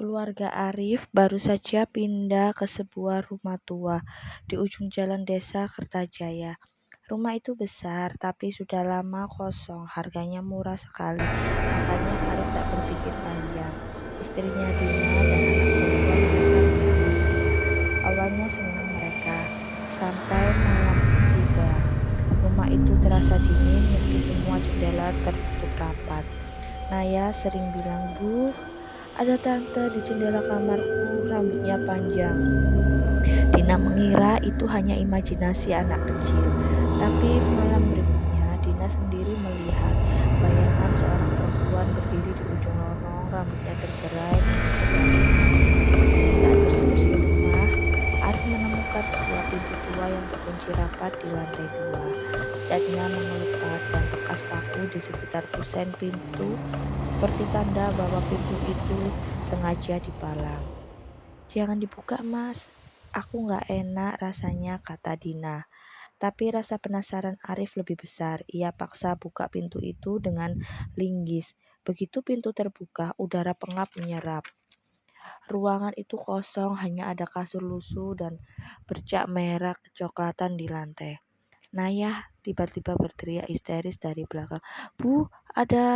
Keluarga Arif baru saja pindah ke sebuah rumah tua di ujung jalan desa Kertajaya. Rumah itu besar tapi sudah lama kosong, harganya murah sekali. Makanya Arif tak berpikir panjang. Istrinya Dina dan anak perempuan datang menyambut. Awalnya senang mereka, sampai malam tiba. Rumah itu terasa dingin meski semua jendela tertutup rapat. Naya sering bilang, "Bu, ada tante di jendela kamarku, rambutnya panjang." Dina mengira itu hanya imajinasi anak kecil. Tapi malam berikutnya, Dina sendiri melihat bayangan seorang perempuan berdiri di ujung lorong, rambutnya tergerai menutup wajahnya. Saat bersih-bersih rumah, Arif menemukan sebuah pintu tua yang terkunci rapat di lantai 2. Catnya mengelupas dan bekas paku di sekitar kusen pintu seperti tanda bahwa pintu itu sengaja dipalang. "Jangan dibuka, Mas. Aku nggak enak rasanya," kata Dina. Tapi rasa penasaran Arif lebih besar. Ia paksa buka pintu itu dengan linggis. Begitu pintu terbuka, udara pengap menyerap. Ruangan itu kosong, hanya ada kasur lusuh dan bercak merah kecoklatan di lantai. Naya tiba-tiba berteriak histeris dari belakang, "Bu, ada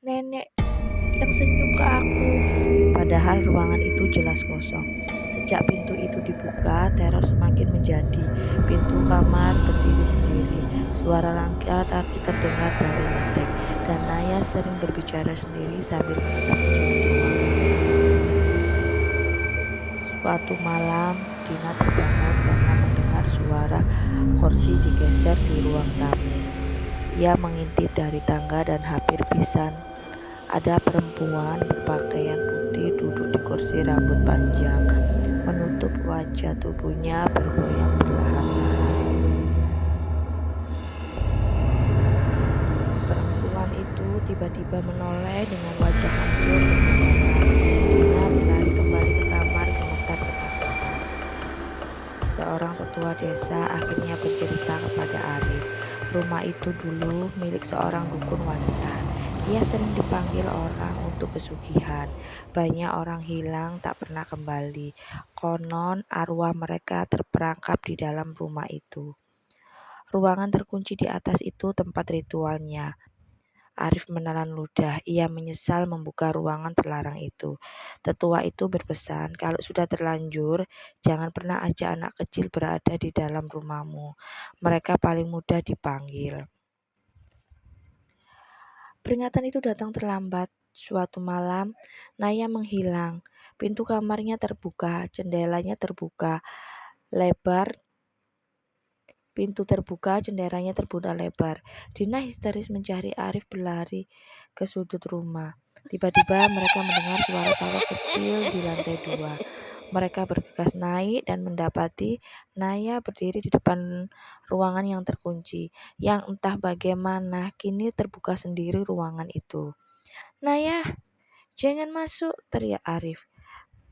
nenek yang senyum ke aku." Padahal ruangan itu jelas kosong. Sejak pintu itu dibuka, teror semakin menjadi. Pintu kamar berdiri sendiri. Suara langkah kaki terdengar dari lantai. Dan Naya sering berbicara sendiri sambil menatap ujung ruangan. Suatu malam, Dina terbangun karena mendengar suara kursi digeser di ruang tamu. Ia mengintip dari tangga dan hampir pingsan. Ada perempuan berpakaian putih duduk di kursi, rambut panjang menutup wajah, tubuhnya bergoyang perlahan-lahan. Perempuan itu tiba-tiba menoleh dengan wajah hancur dan berdarah. Dina berlari kembali ke kamar, gemetar ketakutan. Seorang tetua desa akhirnya bercerita kepada Arif. Rumah itu dulu milik seorang dukun wanita. Ia sering dipanggil orang untuk pesugihan. Banyak orang hilang tak pernah kembali. Konon arwah mereka terperangkap di dalam rumah itu. Ruangan terkunci di atas itu tempat ritualnya. Arif menelan ludah. Ia menyesal membuka ruangan terlarang itu. Tetua itu berpesan, kalau sudah terlanjur, jangan pernah ajak anak kecil berada di dalam rumahmu. Mereka paling mudah dipanggil. Peringatan itu datang terlambat. Suatu malam, Naya menghilang. Pintu kamarnya terbuka, jendelanya terbuka lebar. Pintu terbuka, jendelanya terbuka lebar. Dina histeris mencari Arif, berlari ke sudut rumah. Tiba-tiba mereka mendengar suara tawa kecil di lantai 2. Mereka bergegas naik dan mendapati Naya berdiri di depan ruangan yang terkunci, yang entah bagaimana kini terbuka sendiri ruangan itu. "Naya, jangan masuk!" teriak Arif.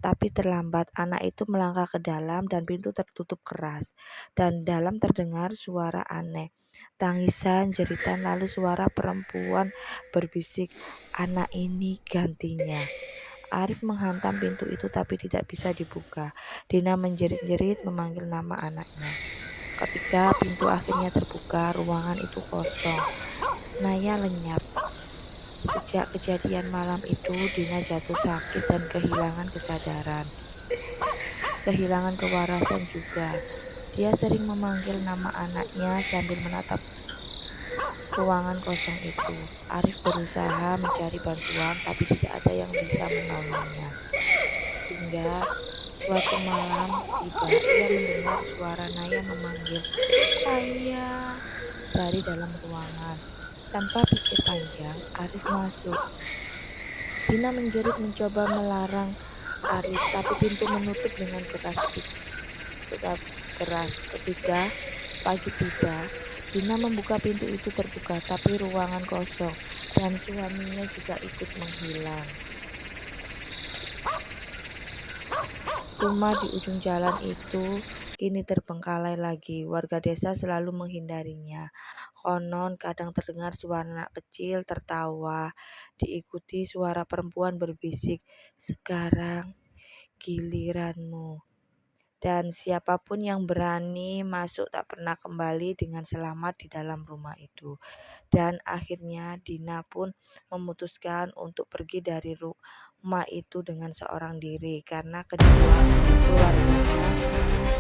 Tapi terlambat, anak itu melangkah ke dalam dan pintu tertutup keras. Dan dalam terdengar suara aneh, tangisan, jeritan, lalu suara perempuan berbisik, "Anak ini gantinya." Arif menghantam pintu itu tapi tidak bisa dibuka. Dina menjerit-jerit memanggil nama anaknya. Ketika pintu akhirnya terbuka, ruangan itu kosong. Naya lenyap. Sejak kejadian malam itu, Dina jatuh sakit dan kehilangan kesadaran. Kehilangan kewarasan juga. Dia sering memanggil nama anaknya sambil menatap ruangan kosong itu. Arif berusaha mencari bantuan tapi tidak ada yang bisa menolongnya. Hingga suatu malam tiba, ia mendengar suara Naya memanggil, "Ayah," dari dalam ruangan. Tanpa pikir panjang, Arif masuk. Dina menjerit mencoba melarang Arif, tapi pintu menutup dengan keras. Ketika pagi tiba, Dina membuka pintu itu terbuka, tapi ruangan kosong dan suaminya juga ikut menghilang. Rumah di ujung jalan itu kini terbengkalai lagi. Warga desa selalu menghindarinya. Konon kadang terdengar suara anak kecil tertawa, diikuti suara perempuan berbisik, "Sekarang giliranmu." Dan siapapun yang berani masuk tak pernah kembali dengan selamat di dalam rumah itu. Dan akhirnya Dina pun memutuskan untuk pergi dari rumah itu dengan seorang diri karena kedua keluarganya